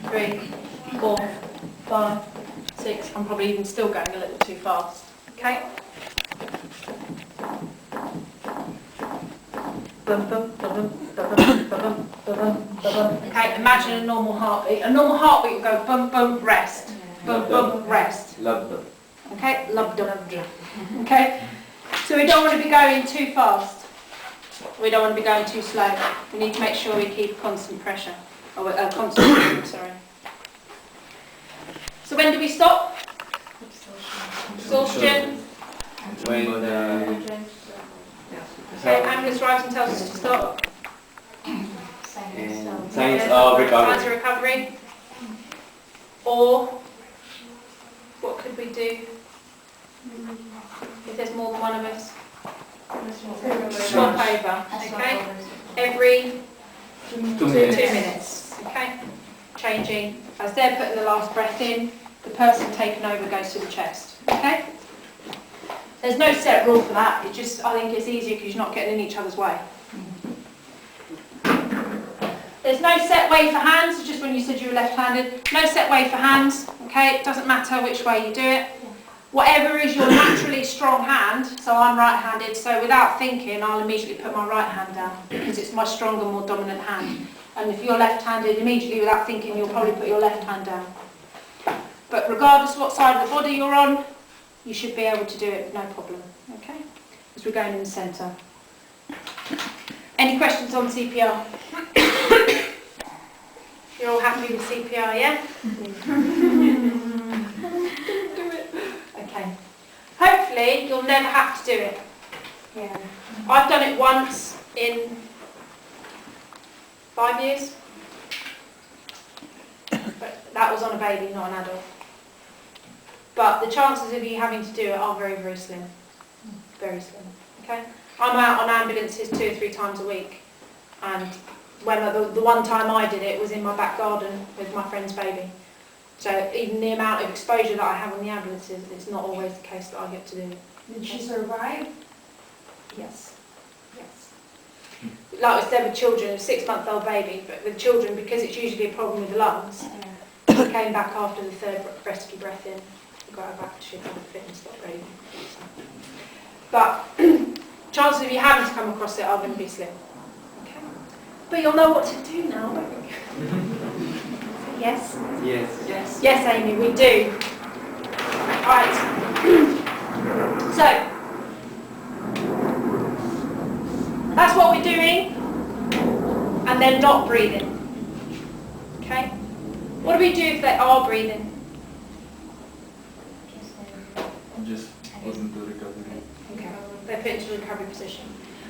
3, 4, 5, 6. I'm probably even still going a little too fast. Okay? Okay, imagine a normal heartbeat. A normal heartbeat will go bum bum rest. Bum bum rest. Okay? Love dum. Okay? So we don't want to be going too fast. We don't want to be going too slow. We need to make sure we keep constant pressure. Or constant rhythm, sorry. So when do we stop? Exhaustion. When Okay, ambulance arrives and tells us to stop. signs of recovery. Signs of recovery. Or what could we do if there's more than one of us? Swap over. Okay. Every 2 2 minutes. minutes. Okay. Changing. As they're putting the last breath in, the person taking over goes to the chest. Okay. There's no set rule for that. It just, I think it's easier because you're not getting in each other's way. There's no set way for hands. Just when you said you were left-handed, no set way for hands. Okay. It doesn't matter which way you do it. Whatever is your naturally strong hand, so I'm right-handed, so without thinking I'll immediately put my right hand down because it's my stronger, more dominant hand. And if you're left-handed, immediately without thinking you'll probably put your left hand down. But regardless of what side of the body you're on, you should be able to do it with no problem, okay? As we're going in the centre. Any questions on CPR? You're all happy with CPR, yeah? Okay. Hopefully you'll never have to do it. Yeah. I've done it once in 5 years. But that was on a baby, not an adult. But the chances of you having to do it are very, very slim. Very slim. Okay? I'm out on ambulances 2 or 3 times a week. And when the one time I did it was in my back garden with my friend's baby. So even the amount of exposure that I have on the ambulances, it's not always the case that I get to do it. Did she survive? Yes. Yes. Like I said with children, a 6-month-old baby, but with children, because it's usually a problem with the lungs, she came back after the 3rd rescue breath in, got her back, she had a fit and stopped breathing. But chances of you having to come across it are going to be slim. Okay. But you'll know what to do now, won't you? Yes? Yes. Yes. Yes, Amy, we do. Right. So, that's what we're doing, and they're not breathing. Okay? What do we do if they are breathing? Just wasn't the recovery. Okay. They're put into a recovery position.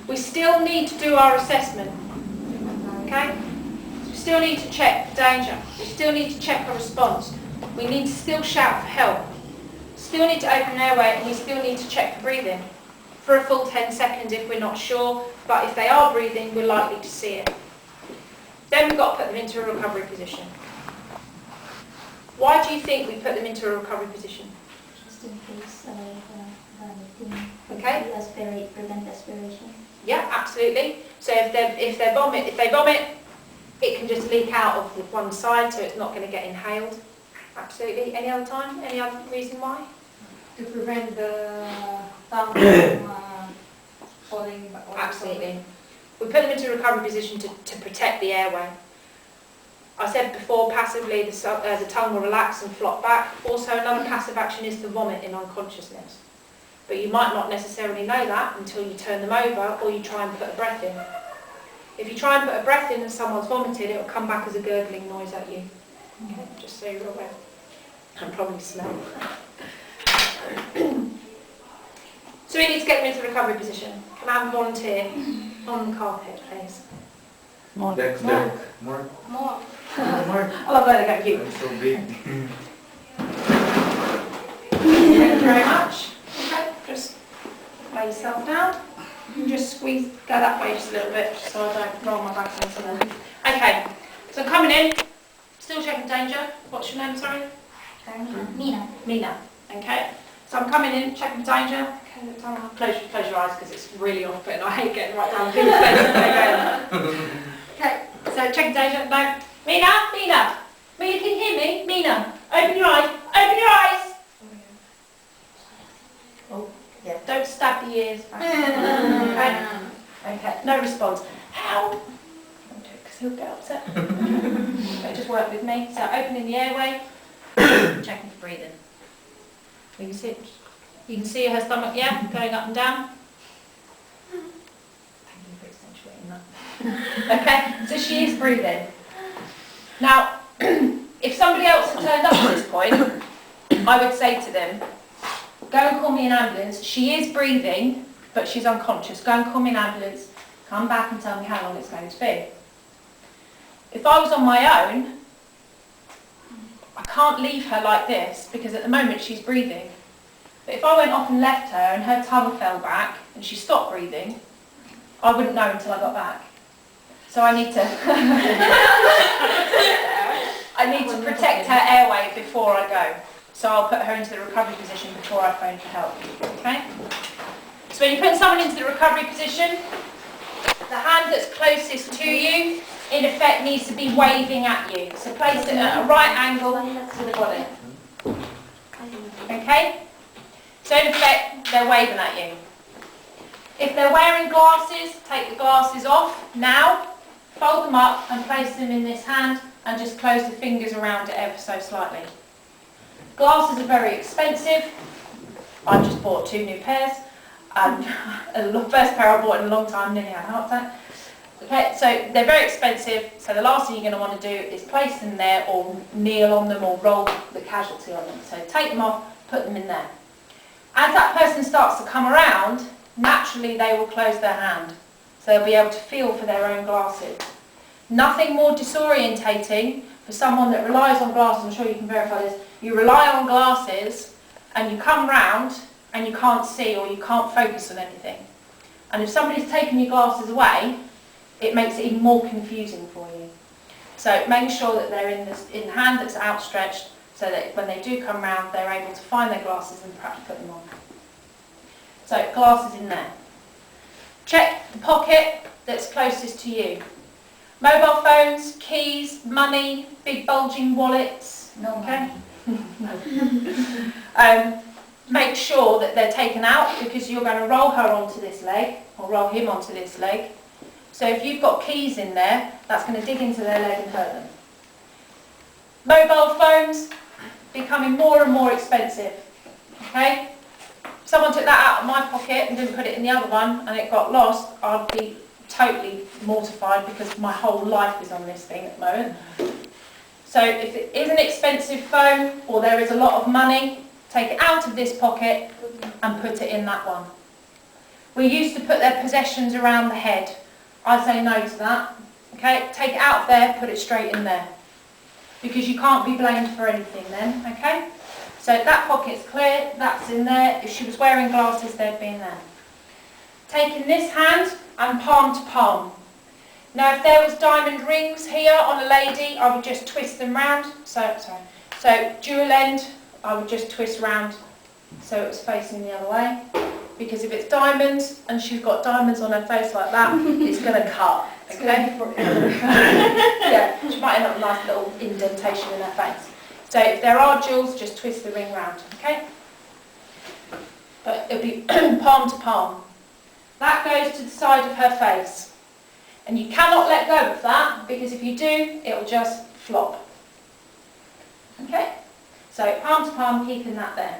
We still need to do our assessment. Okay? We still need to check for danger. We still need to check for response. We need to still shout for help. Still need to open an airway, and we still need to check for breathing for a full 10 seconds if we're not sure, but if they are breathing, we're likely to see it. Then we've got to put them into a recovery position. Why do you think we put them into a recovery position? Just in case vomiting. Okay. Prevent aspiration. Yeah, absolutely. So if they vomit, it can just leak out of one side, so it's not going to get inhaled. Absolutely. Any other time? Any other reason why? To prevent the tongue from falling back. Absolutely. We put them into a recovery position to protect the airway. I said before, passively the tongue will relax and flop back. Also, another passive action is to vomit in unconsciousness. But you might not necessarily know that until you turn them over or you try and put a breath in. If you try and put a breath in and someone's vomited, it will come back as a gurgling noise at you. Okay, just so you're aware. And probably smell. So we need to get them into the recovery position. Can I have a volunteer on the carpet, please? More. More. I love that they go, you. That's so big. Thank you very much. Okay, just lay yourself down. And just squeeze, go that way just a little bit, just so I don't roll my back into them. Okay, so I'm coming in, still checking danger. What's your name, sorry? Mina. Mina. Okay, so I'm coming in, checking danger. Okay, close your eyes because it's really off-putting. I hate getting right down people's faces. Okay, so checking danger. No, Mina. no response. How? Because he'll get upset. But just work with me. So opening the airway, checking for breathing. You can see her stomach, yeah, going up and down. Thank you for accentuating that. Okay, so she is breathing. Now, if somebody else had turned up at this point, I would say to them, go and call me an ambulance. She is breathing, but she's unconscious. Go and call me an ambulance. Come back and tell me how long it's going to be. If I was on my own, I can't leave her like this because at the moment she's breathing. But if I went off and left her and her tongue fell back and she stopped breathing, I wouldn't know until I got back. So I need to protect her airway before I go. So I'll put her into the recovery position before I phone for help. Okay? So when you put someone into the recovery position, the hand that's closest to you, in effect, needs to be waving at you. So place it at a right angle to the body. Okay? So in effect, they're waving at you. If they're wearing glasses, take the glasses off now, fold them up and place them in this hand and just close the fingers around it ever so slightly. Glasses are very expensive. I've just bought 2 new pairs. The first pair I bought in a long time, nearly had a heart attack. Okay, so they're very expensive, so the last thing you're going to want to do is place them there or kneel on them or roll the casualty on them. So take them off, put them in there. As that person starts to come around, naturally they will close their hand. So they'll be able to feel for their own glasses. Nothing more disorientating for someone that relies on glasses, I'm sure you can verify this, you rely on glasses and you come round and you can't see or you can't focus on anything. And if somebody's taken your glasses away, it makes it even more confusing for you. So make sure that they're in the hand that's outstretched so that when they do come round, they're able to find their glasses and perhaps put them on. So glasses in there. Check the pocket that's closest to you. Mobile phones, keys, money, big bulging wallets. No, Okay. Make sure that they're taken out because you're going to roll her onto this leg or roll him onto this leg. So if you've got keys in there, that's going to dig into their leg and hurt them. Mobile phones becoming more and more expensive. Okay? If someone took that out of my pocket and didn't put it in the other one and it got lost, I'd be totally mortified because my whole life is on this thing at the moment. So if it is an expensive phone or there is a lot of money, take it out of this pocket and put it in that one. We used to put their possessions around the head. I say no to that. Okay, take it out of there, put it straight in there. Because you can't be blamed for anything then, okay? So that pocket's clear, that's in there. If she was wearing glasses, they'd be in there. Taking this hand and palm to palm. Now if there was diamond rings here on a lady, I would just twist them round. So dual end, I would just twist round so it was facing the other way. Because if it's diamonds and she's got diamonds on her face like that, it's going to cut. Okay? Yeah, she might end up with a nice little indentation in her face. So if there are jewels, just twist the ring round. Okay? But it'll be palm to palm. That goes to the side of her face. And you cannot let go of that because if you do, it'll just flop. Okay? So palm to palm, keeping that there.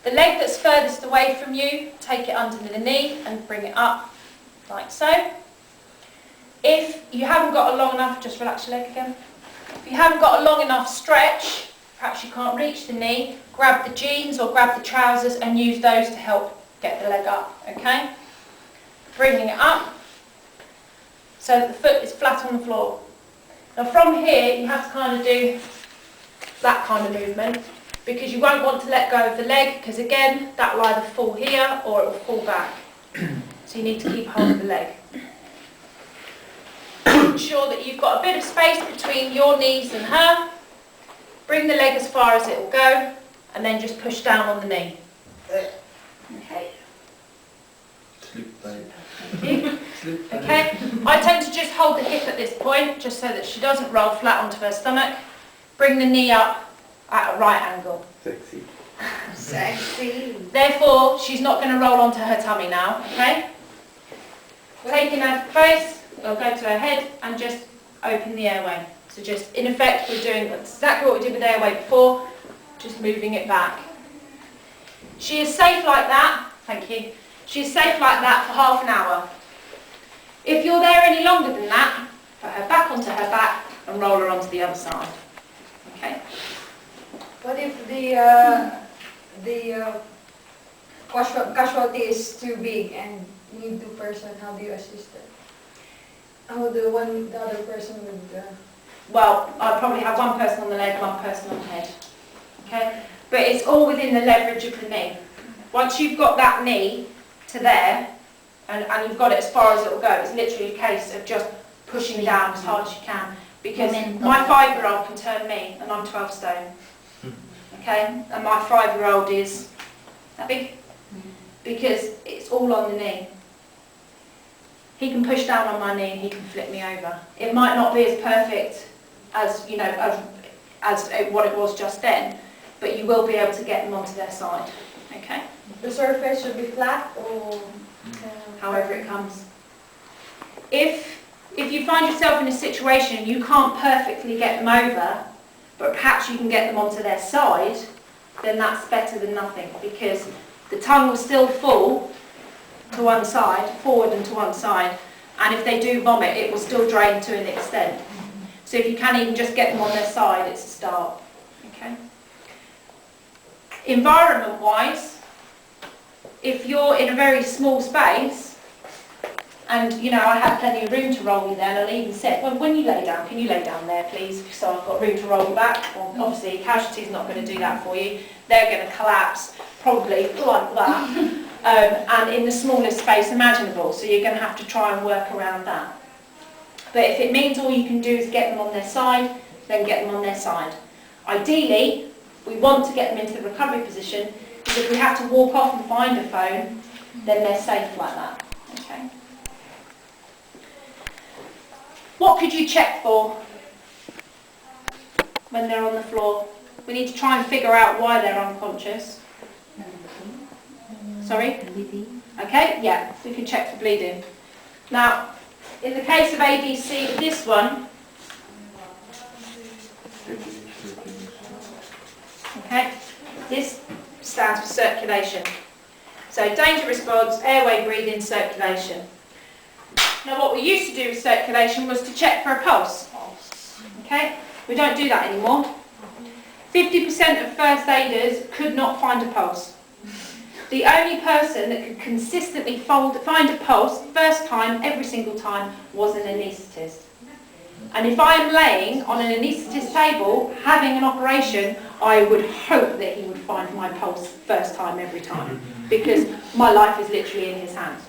The leg that's furthest away from you, take it under the knee and bring it up, like so. If you haven't got a long enough, just relax your leg again. If you haven't got a long enough stretch, perhaps you can't reach the knee, grab the jeans or grab the trousers and use those to help get the leg up, okay? Bringing it up so that the foot is flat on the floor. Now from here, you have to kind of do that kind of movement, because you won't want to let go of the leg, because again, that will either fall here or it will fall back. So you need to keep hold of the leg. Ensure that you've got a bit of space between your knees and her. Bring the leg as far as it will go, and then just push down on the knee. Okay. Sleep tight. Okay. I tend to just hold the hip at this point, just so that she doesn't roll flat onto her stomach. Bring the knee up at a right angle. Sexy. Sexy. Therefore, she's not going to roll onto her tummy now, okay? taking her face, we'll go to her head and just open the airway. So just, in effect, we're doing exactly what we did with the airway before, just moving it back. She is safe like that, thank you, she is safe like that for half an hour. If you're there any longer than that, put her back onto her back and roll her onto the other side. Okay? What if the casualty is too big and you need 2 person? How do you assist it? How the other person would? Well, I'd probably have one person on the leg, one person on the head. Okay? But it's all within the leverage of the knee. Once you've got that knee to there, and you've got it as far as it will go, it's literally a case of just pushing down as hard as you can. Because my 5-year-old can turn me, and I'm 12 stone. Okay? And my 5-year-old is that big. Because it's all on the knee. He can push down on my knee and he can flip me over. It might not be as perfect as, you know, as what it was just then, but you will be able to get them onto their side. Okay? The surface should be flat or However it comes. If you find yourself in a situation you can't perfectly get them over, but perhaps you can get them onto their side, then that's better than nothing, because the tongue will still fall to one side, forward and to one side, and if they do vomit, it will still drain to an extent. So if you can even just get them on their side, it's a start. Okay? Environment-wise, if you're in a very small space, and you know, I have plenty of room to roll you there, and I'll even say, well, when you lay down, can you lay down there please, so I've got room to roll you back? Well, obviously, casualty's not going to do that for you. They're going to collapse, probably like that. And in the smallest space imaginable, so you're going to have to try and work around that. But if it means all you can do is get them on their side, then get them on their side. Ideally, we want to get them into the recovery position, because if we have to walk off and find a phone, then they're safe like that. Okay. What could you check for when they're on the floor? We need to try and figure out why they're unconscious. Sorry? Bleeding. Okay, yeah, we can check for bleeding. Now, in the case of ABC, with this one, okay, this stands for circulation. So danger response, airway, breathing, circulation. Now what we used to do with circulation was to check for a pulse. Okay, we don't do that anymore. 50% of first aiders could not find a pulse. The only person that could consistently find a pulse first time, every single time, was an anaesthetist. And if I am laying on an anaesthetist table, having an operation, I would hope that he would find my pulse first time, every time. Because my life is literally in his hands.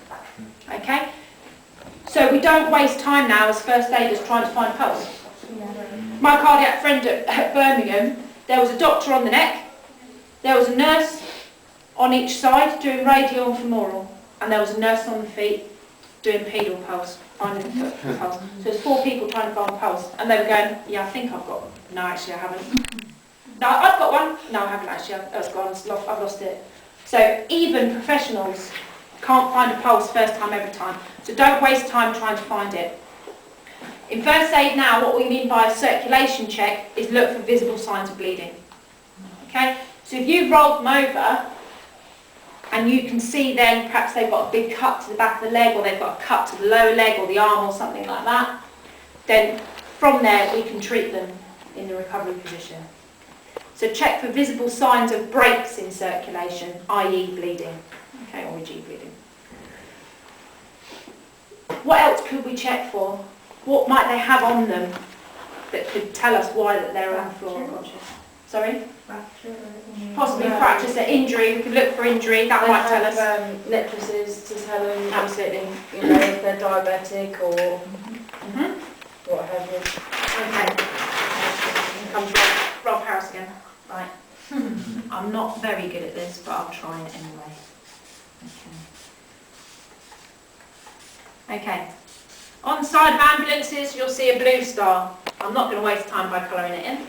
Okay? So we don't waste time now as first aiders trying to find pulse. My cardiac friend at Birmingham, there was a doctor on the neck, there was a nurse on each side doing radial and femoral, and there was a nurse on the feet doing pedal pulse, finding the foot pulse. So there's 4 people trying to find pulse, and they were going, yeah, I think I've got one. No, actually I haven't. No, I've got one. No, I haven't actually, it's gone, I've lost it. So even professionals can't find a pulse first time every time. So don't waste time trying to find it. In first aid now, what we mean by a circulation check is look for visible signs of bleeding. Okay? So if you've rolled them over, and you can see then perhaps they've got a big cut to the back of the leg, or they've got a cut to the lower leg or the arm or something like that, then from there we can treat them in the recovery position. So check for visible signs of breaks in circulation, i.e. bleeding, okay, or e.g. bleeding. What else could we check for? What might they have on them that could tell us why that they're on the floor unconscious? Sorry? Fracture. Possibly fracture, so injury, we could look for injury, that might tell us. Necklaces to tell them absolutely, you know, if they're diabetic or what have you. Okay. Here comes Rob Harris again. Right. I'm not very good at this, but I'll try it anyway. Okay. On the side of ambulances, you'll see a blue star. I'm not going to waste time by colouring it in.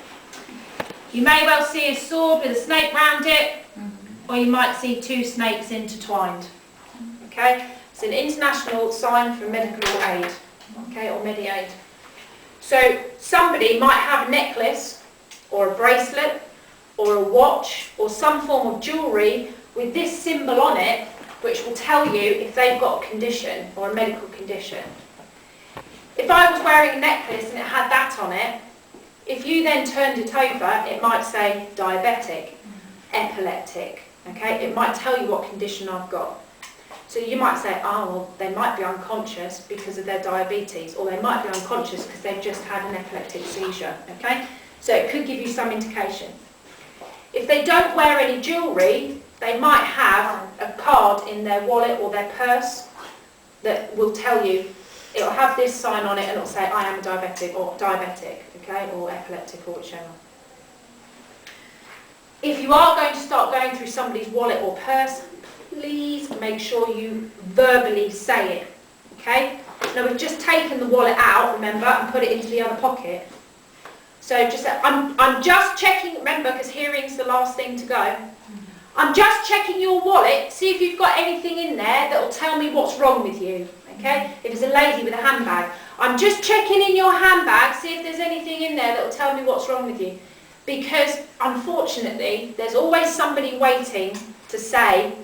You may well see a sword with a snake round it, or you might see 2 snakes intertwined. Okay? It's an international sign for medical aid, okay, or Medi-Aid. So somebody might have a necklace or a bracelet or a watch or some form of jewellery with this symbol on it, which will tell you if they've got a condition or a medical condition. If I was wearing a necklace and it had that on it, if you then turned it over, it might say diabetic, epileptic, okay? It might tell you what condition I've got. So you might say, oh, well, they might be unconscious because of their diabetes, or they might be unconscious because they've just had an epileptic seizure, okay? So it could give you some indication. If they don't wear any jewellery, they might have a card in their wallet or their purse that will tell you, it'll have this sign on it and it'll say, I am a diabetic, or diabetic, okay, or epileptic, or whichever. If you are going to start going through somebody's wallet or purse, please make sure you verbally say it, okay? Now we've just taken the wallet out, remember, and put it into the other pocket. So just, I'm just checking, remember, because hearing's the last thing to go. I'm just checking your wallet, see if you've got anything in there that will tell me what's wrong with you, okay? If it's a lady with a handbag, I'm just checking in your handbag, see if there's anything in there that will tell me what's wrong with you. Because, unfortunately, there's always somebody waiting to say,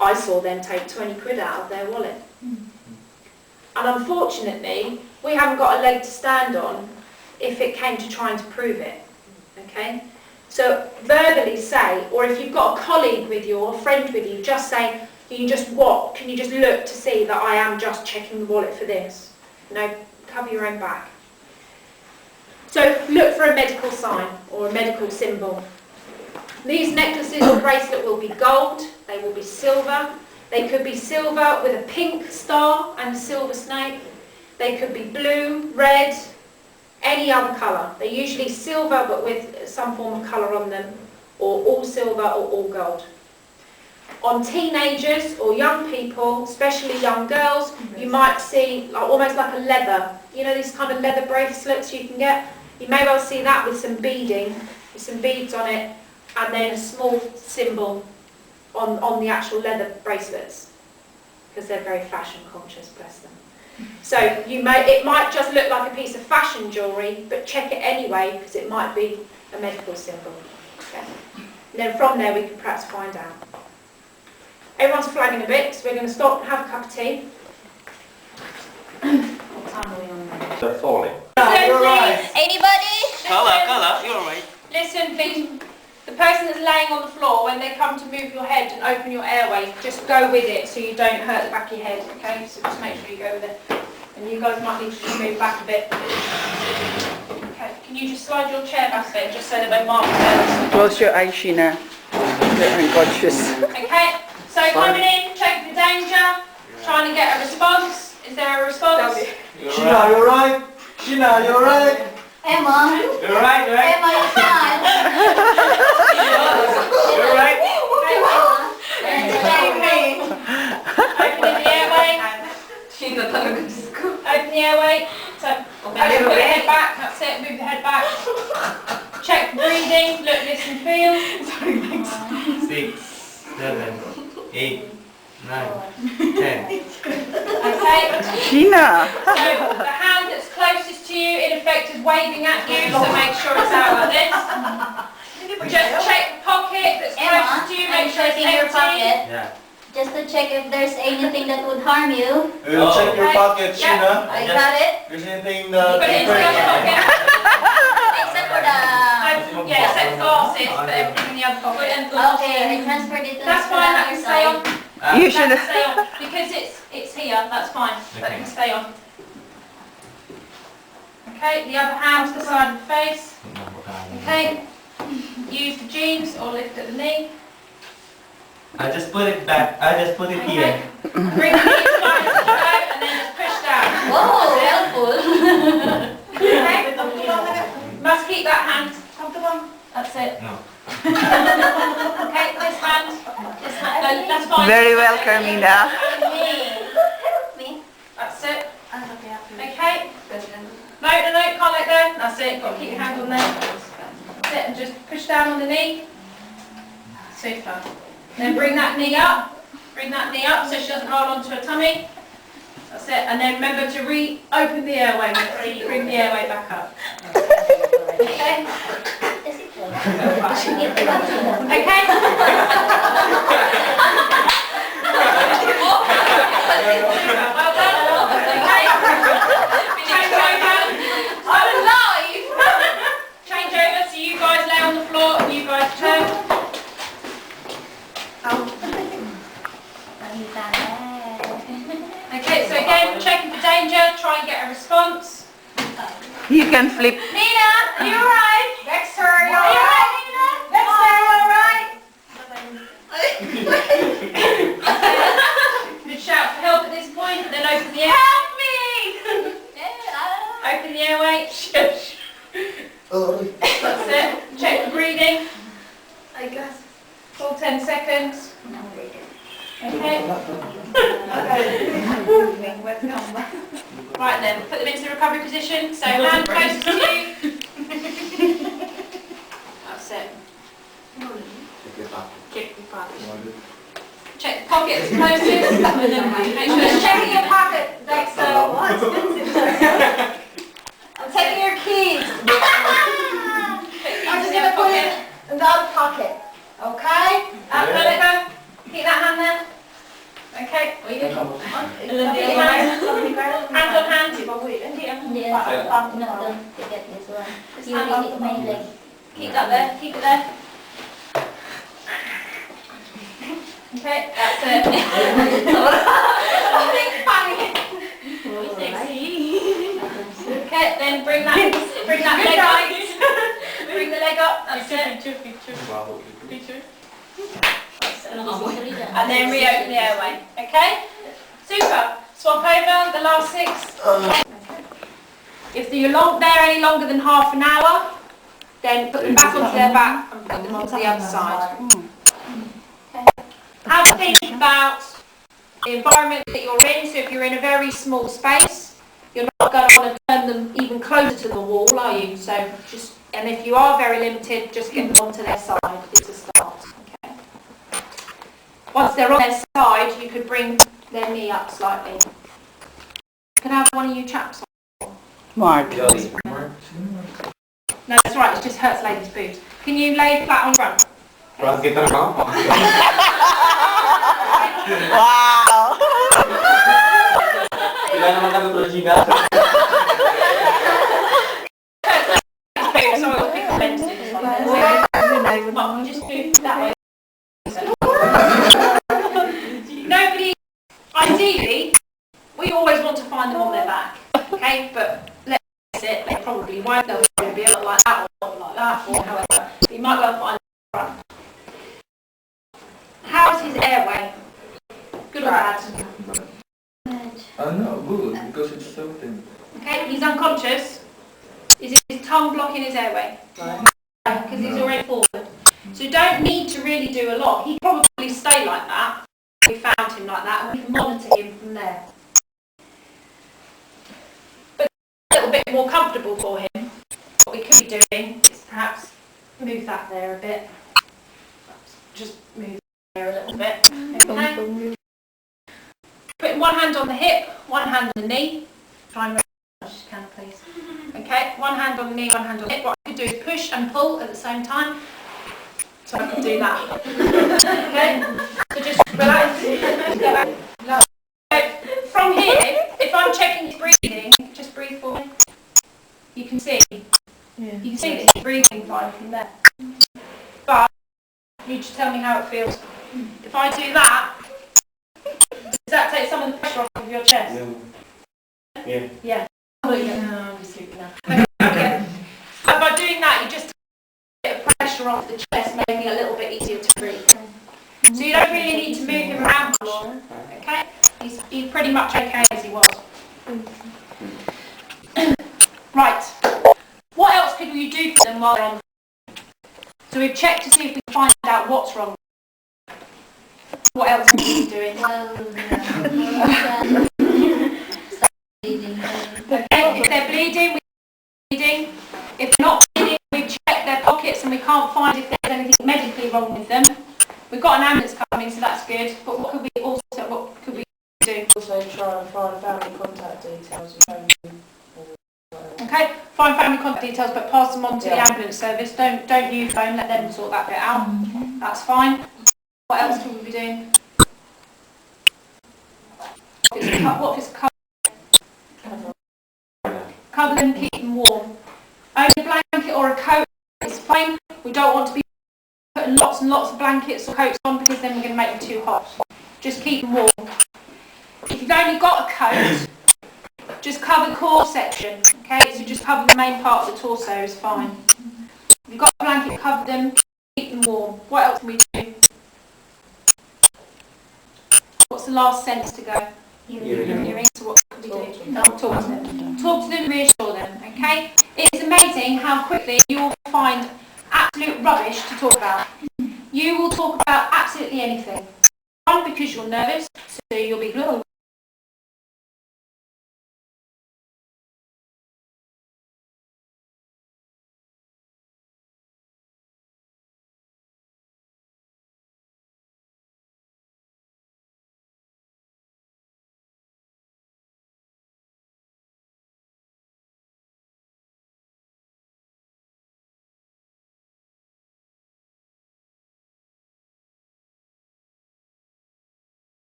I saw them take 20 quid out of their wallet. And unfortunately, we haven't got a leg to stand on if it came to trying to prove it, okay? So verbally say, or if you've got a colleague with you or a friend with you, just say, can you just look to see that I am just checking the wallet for this? You know, cover your own back. So look for a medical sign or a medical symbol. These necklaces or bracelet will be gold, they will be silver. They could be silver with a pink star and a silver snake. They could be blue, red, any other colour. They're usually silver but with some form of colour on them, or all silver or all gold. On teenagers or young people, especially young girls, you might see almost like a leather, you know, these kind of leather bracelets you can get. You may well see that with some beading, with some beads on it, and then a small symbol on the actual leather bracelets, because they're very fashion conscious, bless them. So it might just look like a piece of fashion jewellery, but check it anyway, because it might be a medical symbol. Okay? And then from there we can perhaps find out. Everyone's flagging a bit, so we're going to stop and have a cup of tea. What time are we on now? They're falling. Anybody? Carla, you're right. Listen, the person that's laying on the floor, when they come to move your head and open your airways, just go with it so you don't hurt the back of your head, okay? So just make sure you go with it. And you guys might need to just move back a bit. Okay, can you just slide your chair back a bit, just so that when Mark says... Close your eyes, Sheena. You're unconscious. Okay, so coming in, check the danger, trying to get a response. Is there a response? Sheena, you're right. Sheena, you're right. Emma? You're right, Emma, you fine? You're right. Open the airway. Open the airway. So, put the head back. That's it. Move the head back. Check breathing. Look, listen, feel. 6, 7, 8, 9, 10. Okay. Sheena! So the hand that's closest to you, in effect, is waving at you. So make sure it's out like this. Just check the pocket that's closest to you. Make sure it's in your empty. pocket. Yeah. Just to check if there's anything that would harm you. We'll check your Okay. pocket, Yeah. Sheena. I got it. There's anything Put it into the other pocket. Except for the... Yeah, except glasses, but everything in the other pocket. Okay, I transferred it to That's the fine. That other can stay on. side. You That should can stay on because it's here. That's fine. That Okay. can stay on. Okay, the other hand to the side of the face. Okay. Use the jeans or lift at the knee. I just put it back. I just put it Okay. here. Bring the knee as wide as you go and then just push down. Whoa, helpful. Okay. Must keep that hand. That's it. No. Okay, this hand. This hand. No, that's fine. Very well, Carmina. Help me. That's it. Okay. No, can't let go. That's it. Got to keep your hand on there. That's it. And just push down on the knee. Super. Then bring that knee up. Bring that knee up so she doesn't roll onto her tummy. That's it. And then remember to open the airway. Bring the airway back up. Okay? Okay? Well done. Okay? Change over. I'm alive! Change over so you guys lay on the floor and you guys turn. Okay, so again, checking for danger, try and get a response. You can flip. Nina, are you alright? Dexter, are you Are you alright? alright, Dexter, are you alright? Nina? Good shout for help at this point, then open the air. Help me! Open the airway. Shush. That's it. Check the breathing. I guess. Full 10 seconds. Okay. Right then, put them into the recovery position. So hand closest to you. That's it. Kick the butt. Check the pockets closest. And then make sure Just checking your pocket, Dexter. I'm taking your keys. I'm just gonna put it in the other pocket. Okay? Let it go. Keep that hand there. Okay. Hands on hands. Keep that there. Keep it there. Okay, that's it. Okay, then bring that leg up. Bring the leg up. That's it. And then reopen the airway. Okay? Super. Swap over the last 6. If you're there any longer than half an hour, then put them back onto their back and put them onto the other side. Have a think about the environment that you're in. So if you're in a very small space, you're not going to want to turn them even closer to the wall, are you? So and if you are very limited, just get them onto their side. It's a start. Okay. Once they're on their side, you could bring their knee up slightly. Can I have one of you chaps? Mark. No, that's right. It just hurts ladies' boobs. Can you lay flat on front? Wow. So I'll pick the lenses. Well, just do that way. Nobody, ideally, we always want to find them on their back, okay? But let's face it, they probably won't. They'll probably be a lot like that or like that, or however. But you might well find them on the front. How's his airway? Good or bad? No, good, because it's something. Okay, he's unconscious. Is his tongue blocking his airway? Because he's already forward. So you don't need to really do a lot. He'd probably stay like that. We found him like that and we can monitor him from there. But a little bit more comfortable for him, what we could be doing is perhaps move that there a bit. Just move there a little bit. Okay. Putting one hand on the hip, one hand on the knee. Try and as much as you can, please. Okay, one hand on the knee, one hand on the hip. What I could do is push and pull at the same time. So I can do that. Okay? So just relax. So from here, if I'm checking his breathing, just breathe for me. You can see. You can see that he's breathing fine from there. But you just tell me how it feels. If I do that, does that take some of the pressure off of your chest? Yeah. Yeah. Oh, yeah. I'm just sleeping now. Okay. So by doing that, you just take a bit of pressure off the chest, making it a little bit easier to breathe. So you don't really need to move him around much. Okay? He's pretty much okay as he was. Right. What else could you do for them while they're on? So we've checked to see if we can find out what's wrong. What else could we be doing? Okay, if they're bleeding, we're bleeding. If they're not bleeding, we've checked their pockets and we can't find if there's anything medically wrong with them. We've got an ambulance coming, so that's good. But what could we do? Also try and find family contact details and phone them or whatever. Okay, find family contact details, but pass them on to the Yeah. ambulance service. Don't use phone. Let them sort that bit out. That's fine. What else can we be doing? What if it's cover them, keep them warm. Only a blanket or a coat is fine. We don't want to be putting lots and lots of blankets or coats on because then we're going to make them too hot. Just keep them warm. If you've only got a coat, just cover the core section. Okay, so just cover the main part of the torso is fine. If you've got a blanket, cover them, keep them warm. What else can we do? What's the last sentence to go? Hearing. So what can we do? Talk to them. Talk to them, reassure them. Okay? It's amazing how quickly you will find absolute rubbish to talk about. You will talk about absolutely anything. One, because you're nervous, so you'll be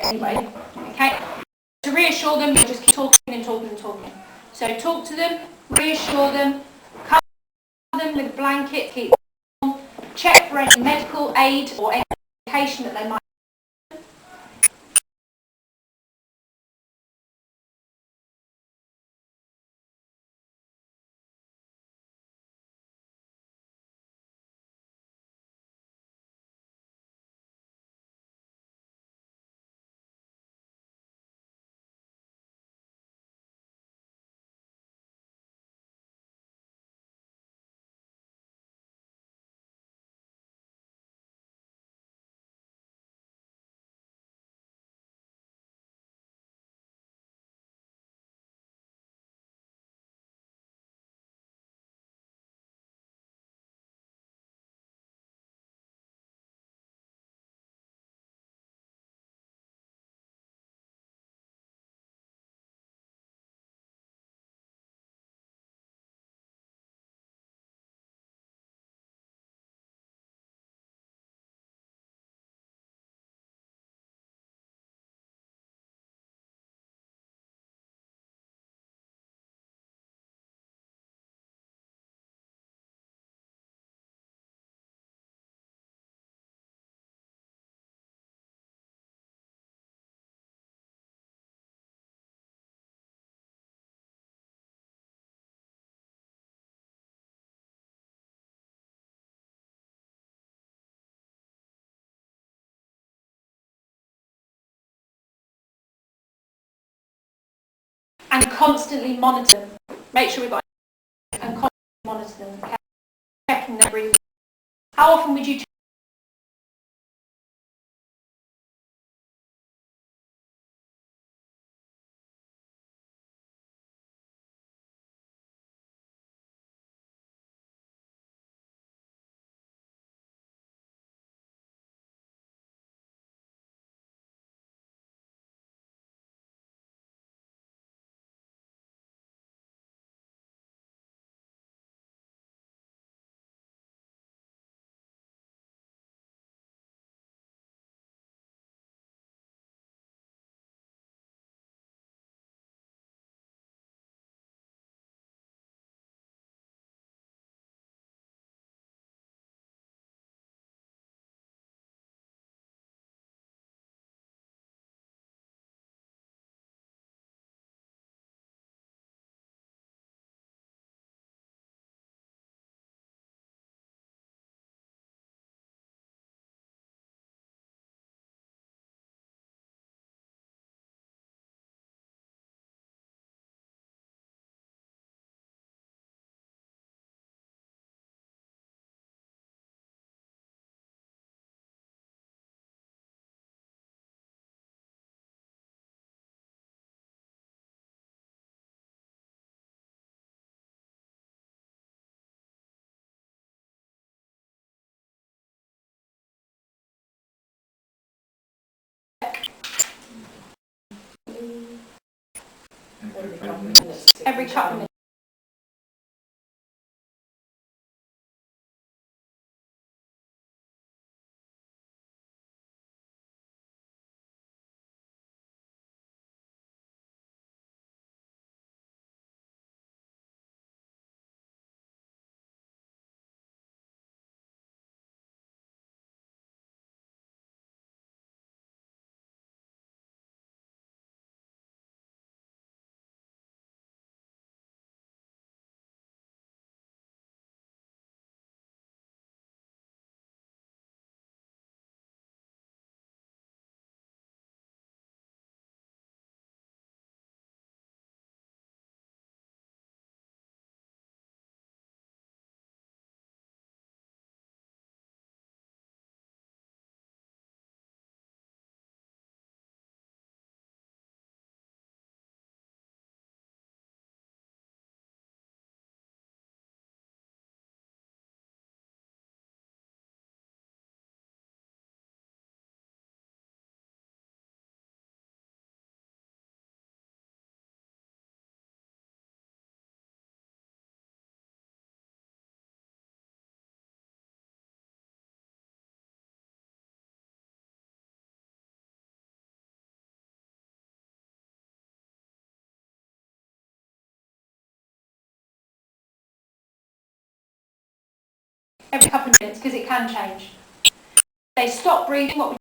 anyway. Okay? To reassure them, you just keep talking and talking and talking. So talk to them, reassure them, cover them with a blanket, keep them warm, check for any medical aid or any medication that they might and constantly monitor them. Make sure we've got and constantly monitor them. Okay? Checking their breathing. How often would you check Every couple of minutes. Every couple of minutes. Every couple of minutes, because it can change. They stop breathing. What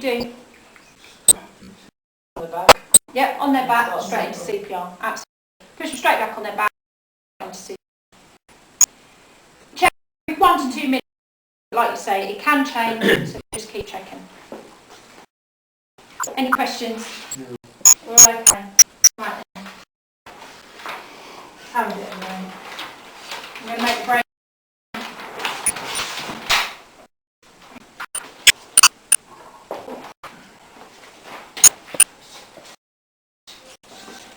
you do? On the back. Yep, on their back, straight into CPR. Absolutely. Push them straight back on their back, into CPR. Check every 1 to 2 minutes. Like you say, it can change, so just keep checking. Any questions? No. We're all okay. Right then. How is it anyway? I'm going to make the break.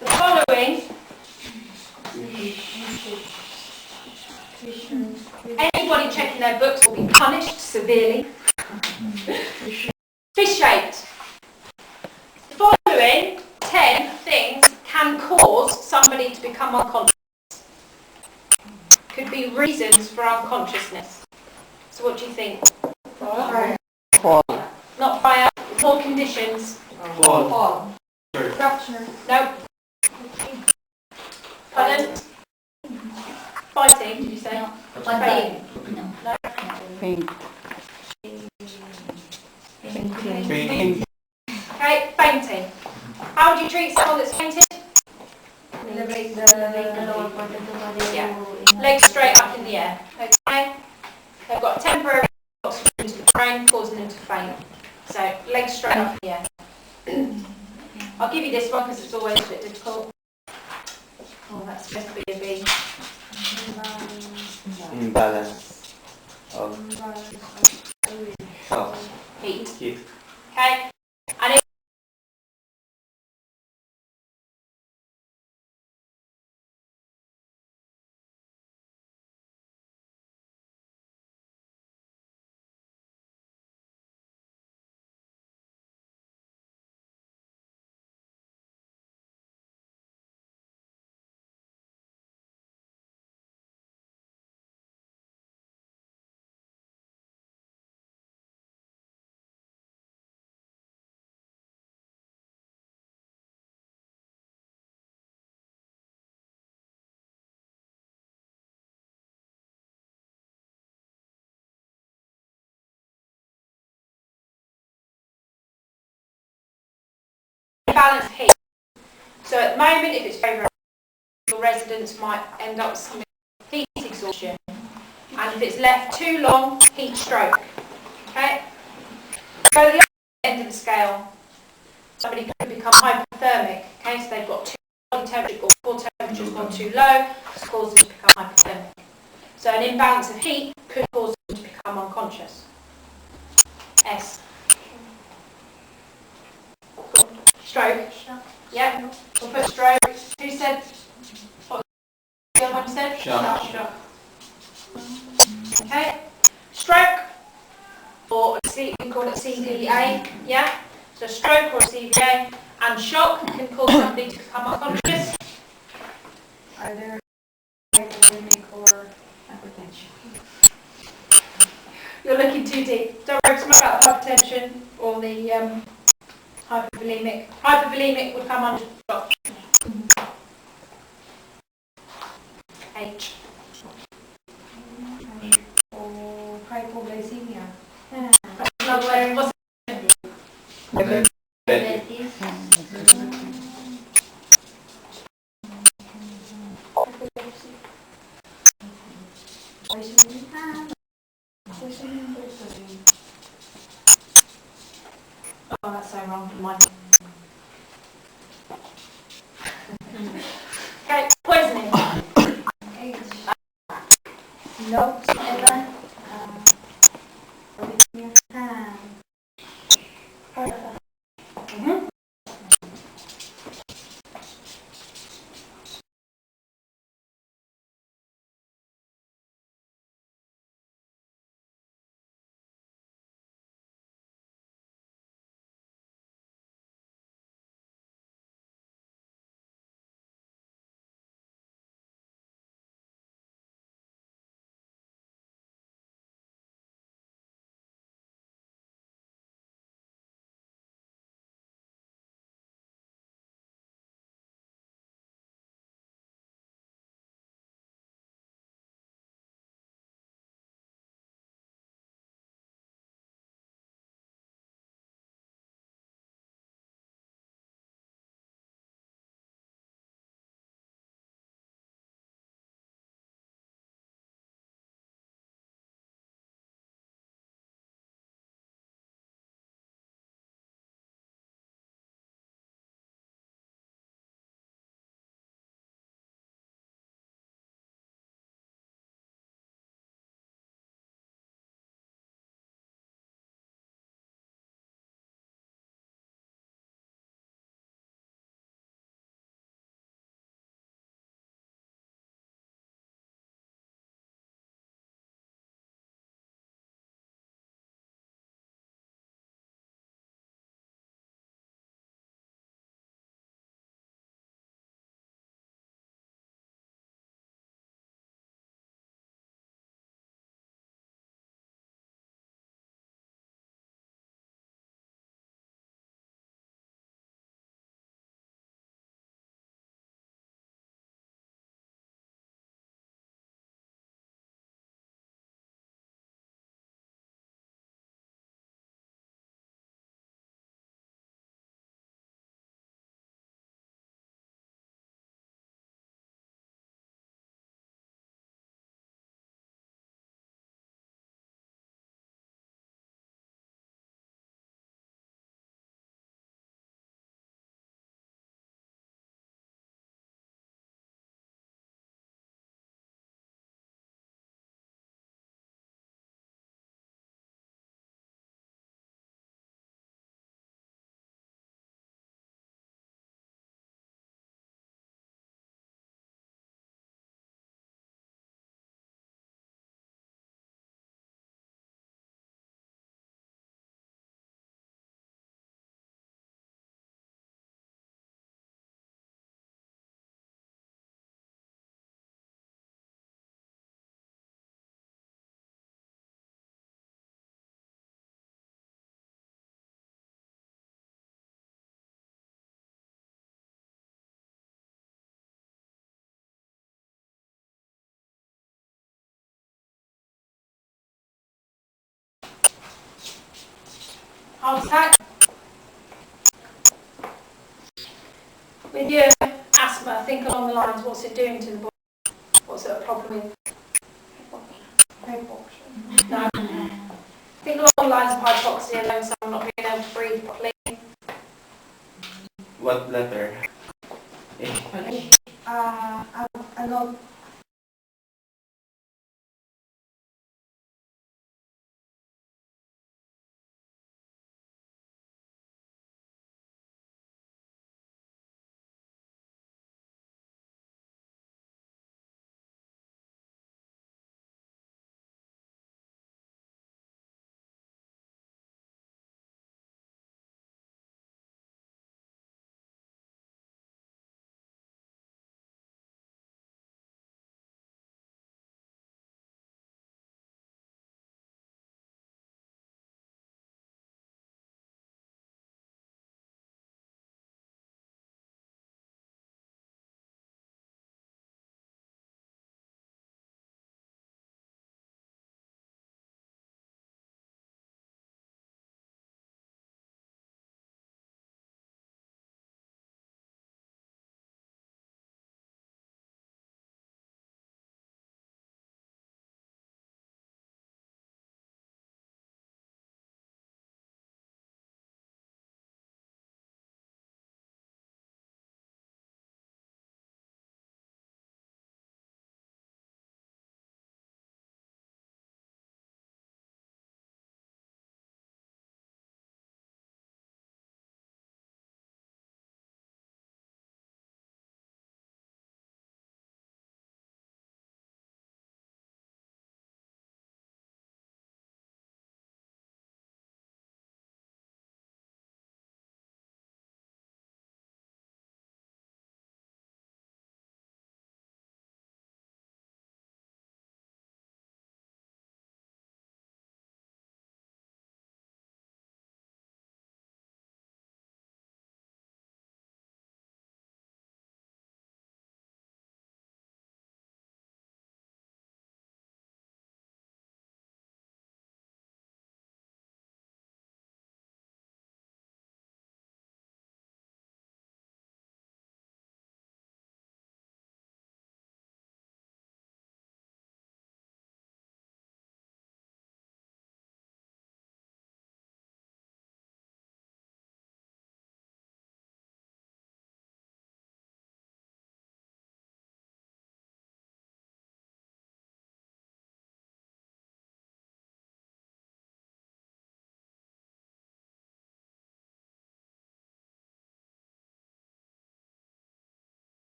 The following, anybody checking their books will be punished severely. Fish-shaped. The following 10 things can cause somebody to become unconscious. Could be reasons for unconsciousness. So what do you think? Fire. Fall. Not fire, more conditions. Fall. Fracture. No. Pardon? Fighting, did you say? Fighting. No. Pink. Fainting. Okay, fainting. How would you treat someone that's fainted? Elevate the lower part of the body. Yeah. Legs straight up in the air. Okay? They've got temporary oxygen to the brain, causing them to faint. So, legs straight up in the air. I'll give you this one because it's always a bit difficult. Oh, that's supposed to be a B. Imbalance of health. Heat. Heat. Okay? And if imbalance of heat. So at the moment, if it's very, your residents might end up with some heat exhaustion. And if it's left too long, heat stroke. Okay? Go to the other end of the scale. Somebody could become hypothermic. Okay, so they've got too body temperature or temperature's gone too low, it's caused them to become hypothermic. So an imbalance of heat could cause them to become unconscious. S. Stroke. Yeah, we'll put stroke. Who said? What the other one said? Shock. Okay. Stroke, or we call it CVA. Yeah. So stroke or CVA and shock can cause somebody to become unconscious. Are there hypothermic or hypertension? You're looking too deep. Don't worry so much about hypertension or the hypervolemic. Hypervolemic would come under shock. H. Or hypoglycemia? Another way. What's Diabetes. Poisoning? Poisoning. Oh, that's so wrong. Mine. Okay, poisoning. H. Note 7. Heart attack. With your asthma, think along the lines, what's it doing to the body? What's it a problem with? No. Think along the lines of hypoxia, then someone not being able to breathe properly. What letter? Ano,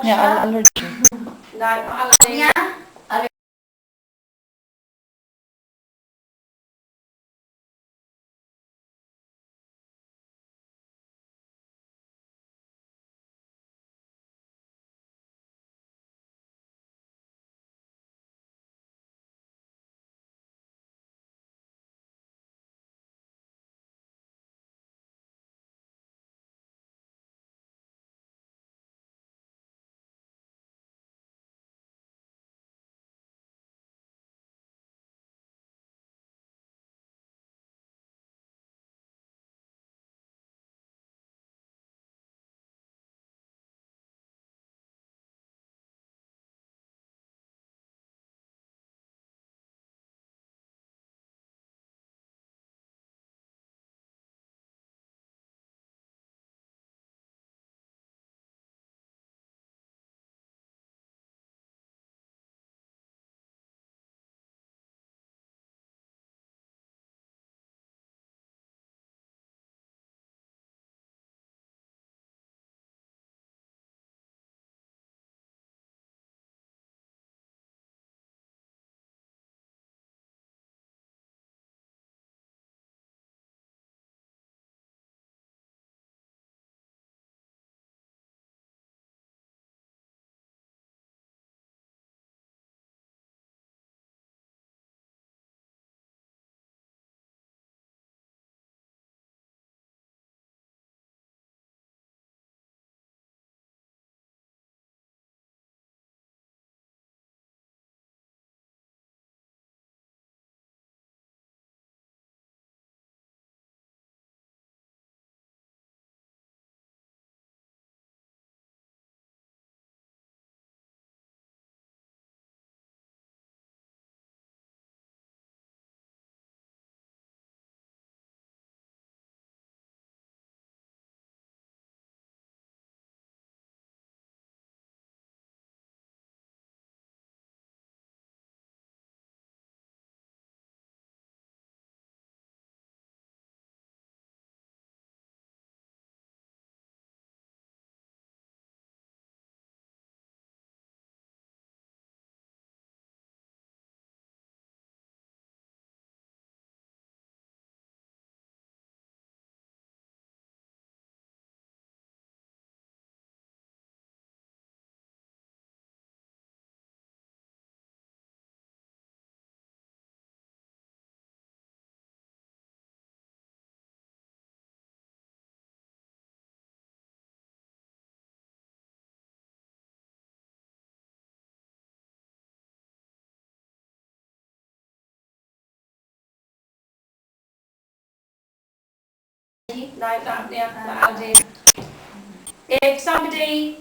Yeah, allergy. No, allergy. that, yeah, that idea. If somebody